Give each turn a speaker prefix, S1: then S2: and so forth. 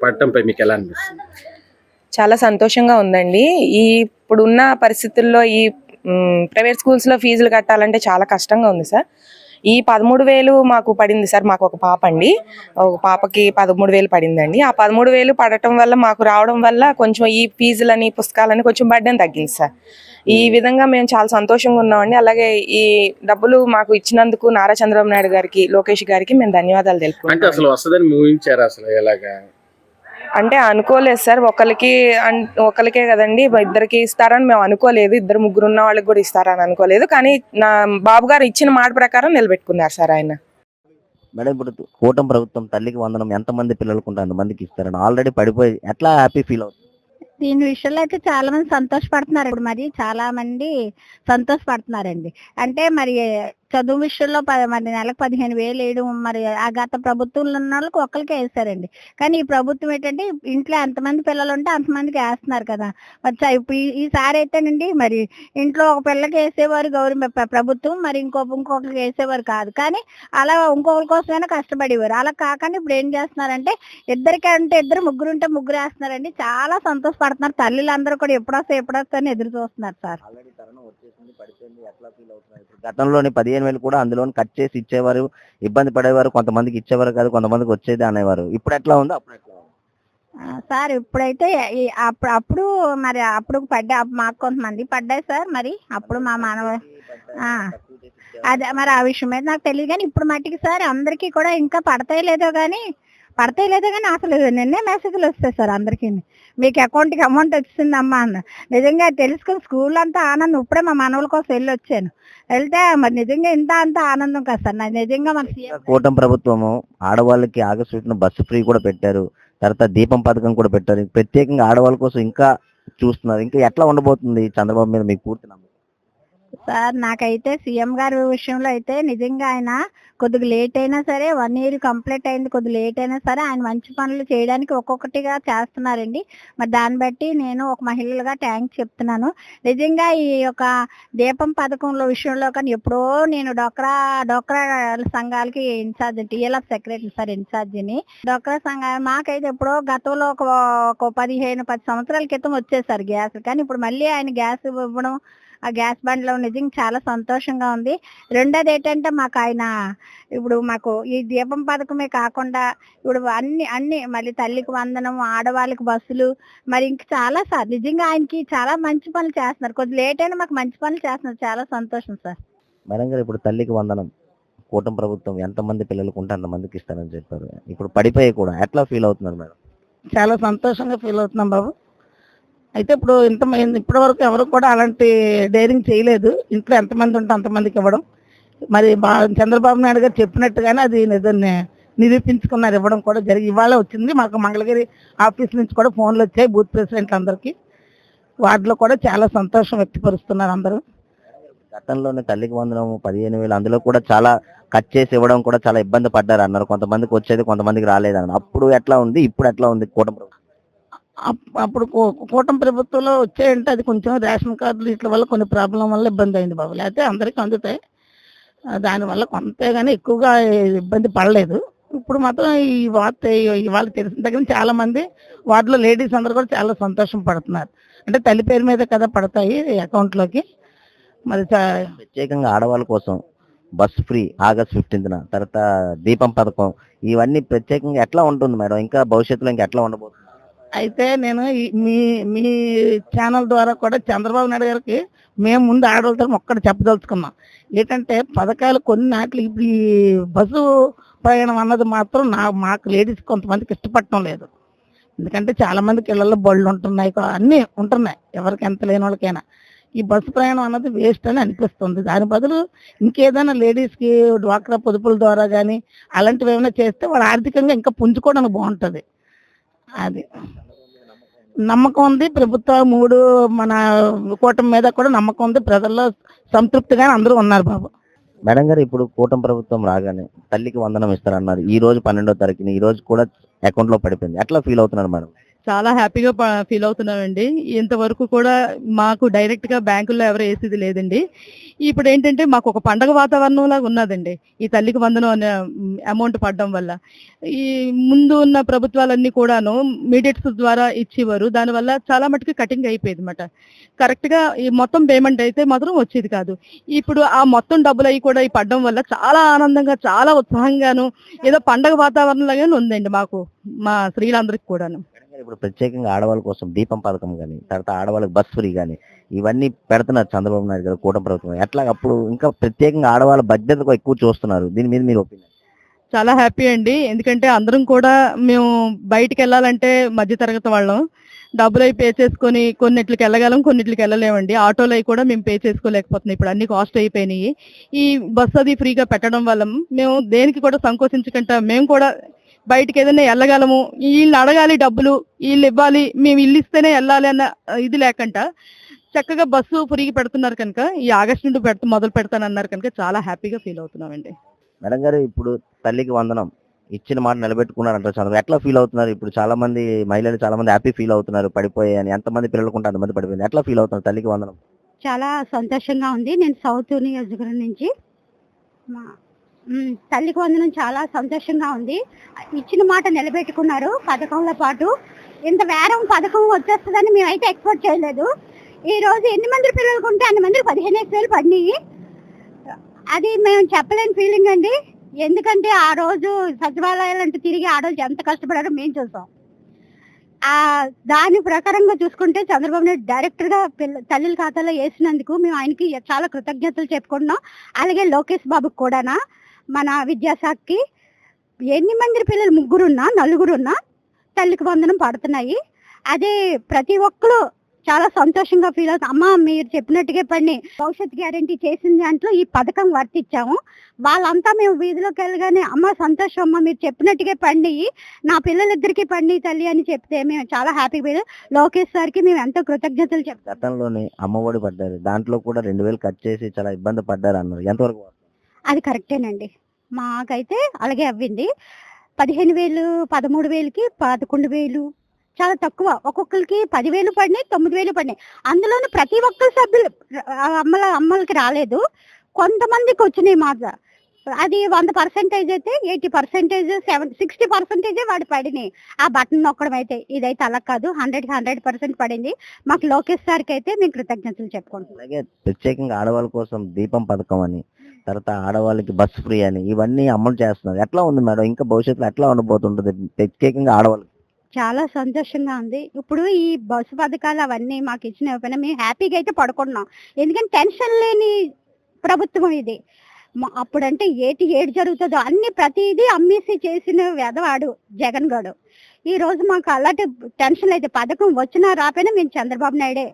S1: పడటంపై మీకు ఎలా అనిపిస్తుంది?
S2: చాలా సంతోషంగా ఉందండి. ఇప్పుడున్న పరిస్థితుల్లో ప్రైవేట్ స్కూల్స్‌లో ఫీజులు కట్టాలంటే చాలా కష్టంగా ఉంది సార్. ఈ 13,000 మాకు పడింది సార్. మాకు ఒక పాప అండి. ఒక పాపకి 13,000 పడిందండి. ఆ 13,000 పడటం వల్ల మాకు రావడం వల్ల కొంచెం ఈ ఫీజులని, పుస్తకాలని కొంచెం బర్డెన్ తగ్గింది సార్. ఈ విధంగా మేము చాలా సంతోషంగా ఉన్నామండి. అలాగే ఈ డబ్బులు మాకు ఇచ్చినందుకు నారా చంద్రబాబు నాయుడు గారికి, లోకేష్ గారికి మేము ధన్యవాదాలు
S1: అంటే
S2: తెలుపుకుంటున్నాం.
S1: అసలు వస్తదని ఊహించారా అసలు ఎలాగా?
S2: అంటే అనుకోలేదు సార్. ఒకళ్ళకే కదండి, ఇద్దరికి ఇస్తారని మేము అనుకోలేదు. ఇద్దరు ముగ్గురు ఉన్న వాళ్ళకి కూడా ఇస్తారని అనుకోలేదు. కానీ నా బాబు గారు ఇచ్చిన మాట ప్రకారం నిలబెట్టుకున్నారు సార్ ఆయన.
S3: మేడం ఇప్పుడు కూటమి ప్రభుత్వం తల్లికి వందనం ఎంతమంది పిల్లలకు ఉంటే అంతమందికి ఇస్తారని ఆల్రెడీ పడిపోయి ఎట్లా హ్యాపీ ఫీల్ అవుతుంది?
S4: దీని విషయంలో అయితే చాలా మంది సంతోషపడుతున్నారు. ఇప్పుడు మరి చాలా మంది సంతోషపడుతున్నారండి. అంటే మరి చదువు విషయంలో మరి నెలకు 15,000 వేయడం, మరి ఆ గత ప్రభుత్వంలో ఉన్న వాళ్ళకి ఒక్కరికే వేసారండి. కానీ ఈ ప్రభుత్వం ఏంటంటే ఇంట్లో ఎంతమంది పిల్లలు ఉంటే అంతమందికి వేస్తున్నారు కదా. మరి ఇప్పుడు ఈసారి అయితేనండి మరి ఇంట్లో ఒక పిల్లకి వేసేవారు ప్రభుత్వం, మరి ఇంకొకరికి వేసేవారు కాదు. కానీ అలా ఇంకొకరి కోసమైనా కష్టపడేవారు. అలా కాకుండా ఇప్పుడు ఏం చేస్తున్నారంటే ఇద్దరికి అంటే ఇద్దరు, ముగ్గురు ఉంటే ముగ్గురు వేస్తున్నారండి. చాలా సంతోషపడుతున్నారు. తల్లిలందరూ కూడా ఎప్పుడొస్తా అని ఎదురు చూస్తున్నారు సార్.
S3: ఆల్రెడీ తరుణం వచ్చేసింది, పడిపోయింది, ఎట్లా ఫీల్ అవుతున్నారు? ఇప్పుడు గతంలోని 15,000 కూడా అందులో కట్ చేసి ఇచ్చేవారు, ఇబ్బంది పడేవారు, కొంతమందికి ఇచ్చేవారు కాదు, కొంతమందికి వచ్చేది అనేవారు. ఇప్పుడు ఎట్లా ఉందో అప్పుడు ఎట్లా ఉంది?
S4: సార్ ఇప్పుడైతే అప్పుడు మరి అప్పుడు మాకు కొంతమంది పడ్డాయి సార్. మరి అప్పుడు మా మానవ అదే మరి ఆ విషయం మీద నాకు తెలియదు. కానీ ఇప్పుడు మట్టికి సార్ అందరికీ కూడా ఇంకా పడతాయి లేదో కానీ అసలు నిన్నే మెసేజ్లు వస్తాయి సార్ అందరికీ, మీకు అకౌంట్కి అమౌంట్ వచ్చిందమ్మా అన్న. నిజంగా తెలుసుకుని స్కూల్ అంతా ఆనందం. ఇప్పుడే మా మనవల కోసం వెళ్తే మరి నిజంగా అంత ఆనందం కదా సార్. నాకు నిజంగా మన
S3: కూటమి ప్రభుత్వము ఆడవాళ్ళకి ఆగస్టు 1 బస్సు ఫ్రీ కూడా పెట్టారు, తర్వాత దీపం పథకం కూడా పెట్టారు. ప్రత్యేకంగా ఆడవాళ్ళ కోసం ఇంకా చూస్తున్నారు. ఇంకా ఎట్లా ఉండబోతుంది చంద్రబాబు మీద మీకు పూర్తి నమ్మకం?
S4: సార్ నాకైతే సీఎం గారి విషయంలో అయితే నిజంగా ఆయన కొద్దిగా లేట్ అయినా సరే, 1 year కంప్లీట్ అయింది, కొద్దిగా లేట్ అయినా సరే ఆయన మంచి పనులు చేయడానికి ఒక్కొక్కటిగా చేస్తున్నారండి. మరి దాన్ని బట్టి నేను ఒక మహిళగా థ్యాంక్స్ చెప్తున్నాను. నిజంగా ఈ యొక్క దీపం పథకంలో విషయంలో కానీ ఎప్పుడో నేను డోక్రా సంఘాలకి ఇన్ఛార్జ్, టీఎల్ఎఫ్ సెక్రటరీ సార్ ఇన్ఛార్జిని. డోక్రా సంఘాలు మాకైతే ఎప్పుడో గతంలో ఒక 10 సంవత్సరాల క్రితం వచ్చేసారు గ్యాస్. కానీ ఇప్పుడు మళ్ళీ ఆయన గ్యాస్ ఇవ్వడం, ఆ గ్యాస్ బండ్లో నిజంగా చాలా సంతోషంగా ఉంది. రెండోది ఏంటంటే మాకు ఈ దీపం పథకమే కాకుండా ఇప్పుడు అన్ని మళ్ళీ తల్లికి వందనం, ఆడవాళ్ళకి బస్సులు, మరి ఇంక చాలా సార్ నిజంగా ఆయనకి చాలా మంచి పనులు చేస్తున్నారు. కొద్దిగా లేట్ అయినా మాకు మంచి పనులు చేస్తున్నారు. చాలా సంతోషం సార్.
S3: మేడం గారు ఇప్పుడు తల్లికి వందనం కూటమి ప్రభుత్వం ఎంతమంది పిల్లలకు ఉంటే అంతమందికి ఇస్తారని చెప్పారు. ఇప్పుడు పడిపోయి కూడా ఎట్లా ఫీల్ అవుతున్నారు మేడం?
S5: చాలా సంతోషంగా ఫీల్ అవుతున్నాం బాబు. అయితే ఇప్పుడు ఇప్పటి వరకు ఎవరు కూడా అలాంటి డైరింగ్ చేయలేదు. ఇంట్లో ఎంతమంది ఉంటే అంతమందికి ఇవ్వడం. మరి చంద్రబాబు నాయుడు గారు చెప్పినట్టుగానే అది నిరూపించుకున్నారు, ఇవ్వడం కూడా జరిగి ఇవాళ వచ్చింది. మాకు మంగళగిరి ఆఫీస్ నుంచి కూడా ఫోన్లు వచ్చాయి బూత్ ప్రెసిడెంట్లు అందరికీ. వాటిలో కూడా చాలా సంతోషం వ్యక్తపరుస్తున్నారు అందరూ.
S3: గతంలోనే తల్లికి వందనం 15,000 అందులో కూడా చాలా కట్ చేసి ఇవ్వడం కూడా చాలా ఇబ్బంది పడ్డారు అన్నారు. కొంతమందికి వచ్చేది, కొంతమందికి రాలేదన్నారు. అప్పుడు ఎట్లా ఉంది, ఇప్పుడు ఎట్లా ఉంది కూటమి ప్రభుత్వం?
S5: అప్పుడు కూటమి ప్రభుత్వంలో వచ్చాయంటే అది కొంచెం రేషన్ కార్డులు వీటి వల్ల కొన్ని ప్రాబ్లం వల్ల ఇబ్బంది అయింది బాబు. లేకపోతే అందరికీ అందుతాయి. దానివల్ల కొంతే కానీ ఎక్కువగా ఇబ్బంది పడలేదు. ఇప్పుడు మాత్రం ఇవాళ తెలిసిన దగ్గర చాలా మంది వాటిలో లేడీస్ అందరూ కూడా చాలా సంతోషం పడుతున్నారు. అంటే తల్లి పేరు మీద కదా పడతాయి అకౌంట్లోకి. మరి
S3: ప్రత్యేకంగా ఆడవాళ్ళ కోసం బస్ ఫ్రీ ఆగస్ట్ 15న, తర్వాత దీపం పథకం, ఇవన్నీ ప్రత్యేకంగా ఎట్లా ఉంటుంది మేడం? ఇంకా భవిష్యత్తులో ఇంకా ఎట్లా ఉండబోతుంది?
S5: అయితే నేను మీ ఛానల్ ద్వారా కూడా చంద్రబాబు నాయుడు గారికి మేము ముందు ఆడవాళ్ళతో ఒక్కటి చెప్పదలుచుకున్నాం. ఏంటంటే పథకాలు కొన్ని నాట్లు ఇప్పుడు ఈ బస్సు ప్రయాణం అన్నది మాత్రం మాకు లేడీస్ కొంతమందికి ఇష్టపడటం లేదు. ఎందుకంటే చాలా మందికి ఇళ్లలో బళ్ళు ఉంటున్నాయి, అన్నీ ఉంటున్నాయి, ఎవరికి ఎంత లేని వాళ్ళకైనా. ఈ బస్సు ప్రయాణం అన్నది వేస్ట్ అని అనిపిస్తుంది. దాని బదులు ఇంకేదైనా లేడీస్కి డ్వాక్రా పొదుపుల ద్వారా కానీ అలాంటివి ఏమైనా చేస్తే వాళ్ళు ఆర్థికంగా ఇంకా పుంజుకోవడానికి బాగుంటుంది. అది నమ్మకం ఉంది. ప్రభుత్వం మన కూటమి మీద కూడా నమ్మకం ఉంది. ప్రజల్లో సంతృప్తిగా అందరూ ఉన్నారు బాబు.
S3: మేడం గారు ఇప్పుడు కూటమి ప్రభుత్వం రాగానే తల్లికి వందనం ఇస్తారన్నారు. ఈ రోజు 12వ తారీఖున ఈ రోజు కూడా అకౌంట్ లో పడిపోయింది. ఎట్లా ఫీల్ అవుతున్నారు మేడం?
S6: చాలా హ్యాపీగా ఫీల్ అవుతున్నామండి. ఇంతవరకు కూడా మాకు డైరెక్ట్ గా బ్యాంకుల్లో ఎవరు వేసేది లేదండి. ఇప్పుడు ఏంటంటే మాకు ఒక పండగ వాతావరణం లాగా ఉన్నదండి ఈ తల్లికి వందనం అనే అమౌంట్ పడడం వల్ల. ఈ ముందు ఉన్న ప్రభుత్వాలన్నీ కూడాను మీడియట్స్ ద్వారా ఇచ్చేవారు. దానివల్ల చాలా మటుకు కటింగ్ అయిపోయేది అనమాట. కరెక్ట్ గా ఈ మొత్తం పేమెంట్ అయితే మాత్రం వచ్చేది కాదు. ఇప్పుడు ఆ మొత్తం డబ్బులు అవి కూడా ఈ పడడం వల్ల చాలా ఆనందంగా, చాలా ఉత్సాహంగాను, ఏదో పండగ వాతావరణం లాగానే ఉందండి మాకు, మా స్త్రీలందరికీ కూడాను.
S3: ఇప్పుడు ప్రత్యేకంగా ఆడవాళ్ళ కోసం దీపం పథకం కానీ, తర్వాత ఆడవాళ్ళకి బస్ ఫ్రీ కానీ, ఇవన్నీ పెడుతున్నారు చంద్రబాబు నాయుడు గారు కూటమి ప్రభుత్వం. ఎట్లా అప్పుడు ఇంకా ప్రత్యేకంగా ఆడవాళ్ళ బాధ్యతకు ఎక్కువ చూస్తున్నారు. దీని మీద మీరు ఒపీనియన్?
S6: చాలా హ్యాపీ అండి. ఎందుకంటే అందరం కూడా మేము బయటికి వెళ్ళాలంటే మధ్యతరగతి వాళ్ళం. డబ్బులు అవి పే చేసుకొని కొన్నిట్లకి వెళ్ళగలం, కొన్నిట్లకి వెళ్ళలేమండి. ఆటోలు అవి కూడా మేము పే చేసుకోలేకపోతున్నాం. ఇప్పుడు అన్ని కాస్ట్ అయిపోయినాయి. ఈ బస్సు అది ఫ్రీగా పెట్టడం వల్ల మేము దేనికి కూడా సంకోచించకుండా మేము కూడా బయటికి ఏదైనా వెళ్ళగలము. వీళ్ళు అడగాలి డబ్బులు, వీళ్ళు ఇవ్వాలి, మేము ఇల్లు ఇస్తేనే వెళ్ళాలి అన్న ఇది లేకుండా చక్కగా బస్సు ఫ్రీగా పెడుతున్నారు కనుక, ఈ ఆగస్టు నుండి మొదలు పెడతానన్నారు కనుక చాలా హ్యాపీగా ఫీల్ అవుతున్నామండి.
S3: మేడం గారు, ఇప్పుడు తల్లికి వందనం ఇచ్చిన మాట నిలబెట్టుకున్నారు అంటారు చంద్రబాబు. ఎట్లా ఫీల్ అవుతున్నారు? ఇప్పుడు చాలా మంది మహిళలు చాలా మంది హ్యాపీ ఫీల్ అవుతున్నారు. పడిపోయాయని ఎంతమంది పిల్లలకు ఉంటే అంతమంది పడిపోయింది. ఎట్లా ఫీల్ అవుతున్నారు తల్లికి వందనం?
S4: చాలా సంతోషంగా ఉంది. నేను సౌత్ నియోజకవర్గం నుంచి. తల్లికి వందనం చాలా సంతోషంగా ఉంది. ఇచ్చిన మాట నిలబెట్టుకున్నారు. పథకంలో పాటు ఇంత వేరం పథకం వచ్చేస్తుందని మేమైతే ఎక్స్పెక్ట్ చేయలేదు. ఈ రోజు ఎన్ని మంది పిల్లలకు ఉంటే అన్ని మందికి 15,000 పడినాయి. అది మేము చెప్పలేని ఫీలింగ్ అండి. ఎందుకంటే ఆ రోజు సచివాలయాలంటే తిరిగి ఆ రోజు ఎంత కష్టపడారో మేము చూసాం. దాని ప్రకారంగా చూసుకుంటే చంద్రబాబు నాయుడు డైరెక్టర్ గా తల్లిల ఖాతాలో వేసినందుకు మేము ఆయనకి చాలా కృతజ్ఞతలు చెప్పుకుంటున్నాం. అలాగే లోకేష్ బాబుకి కూడానా, మన విద్యాశాఖకి ఎన్ని మంది పిల్లలు 3 4 తల్లికి వందనం పడుతున్నాయి. అదే ప్రతి ఒక్కరు చాలా సంతోషంగా ఫీల్ అవుతాం. అమ్మ మీరు చెప్పినట్టుగా పని భవిష్యత్ గ్యారంటీ చేసిన దాంట్లో ఈ పథకం వర్తించాము. వాళ్ళంతా మేము వీధిలోకి వెళ్ళగానే అమ్మ సంతోషం అమ్మ మీరు చెప్పినట్టుగా పండి, నా పిల్లలిద్దరికి పండి తల్లి అని చెప్తే మేము చాలా హ్యాపీగా లోకేష్ సార్కి మేము ఎంతో కృతజ్ఞతలు చెప్తాం.
S3: గతంలోనే అమ్మఒడి పడ్డారు, దాంట్లో కూడా 2,000 కట్ చేసి చాలా ఇబ్బంది పడ్డారు అన్నారు. ఎంతవరకు?
S4: అది కరెక్టేనండి. మాకైతే అలాగే అవ్వింది. 15,000 13,000కి 11,000 చాలా తక్కువ. ఒక్కొక్కరికి 10,000 పడినాయి, 9,000 పడినాయి. అందులోనూ ప్రతి ఒక్కరి సభ్యులు అమ్మలకి రాలేదు, కొంతమందికి వచ్చినాయి మాట. అది 100% అయితే 80%, 60% వాడు పడినాయి. ఆ బటన్ నొక్కడం అయితే. ఇదైతే అలా కాదు, 100% పడింది. మాకు లోకేష్ సార్కి అయితే మేము కృతజ్ఞతలు చెప్పుకుంటాం.
S3: అలాగే ప్రత్యేకంగా ఆడవాళ్ళ కోసం దీపం పథకం అని, తర్వాత ఆడవాళ్ళకి బస్ ఫ్రీ అని, ఇవన్నీ అమలు చేస్తున్నారు. ఎట్లా ఉంది మేడం? ఇంకా భవిష్యత్తులో ఎట్లా ఉండబోతుంటుంది ప్రత్యేకంగా ఆడవాళ్ళకి?
S4: చాలా సంతోషంగా ఉంది. ఇప్పుడు ఈ బస్సు పథకాలు అవన్నీ మాకు ఇచ్చిన మేము హ్యాపీగా అయితే పడుకుంటున్నాం. ఎందుకంటే టెన్షన్ లేని ప్రభుత్వం ఇది. అప్పుడంటే ఏటి జరుగుతుందో అన్ని ప్రతిదీ అమ్మేసి చేసిన వెధవాడు జగన్ గారు. ఈ రోజు మాకు అలాంటి టెన్షన్ అయితే పథకం వచ్చినా రాపోయినా మేము చంద్రబాబు నాయుడే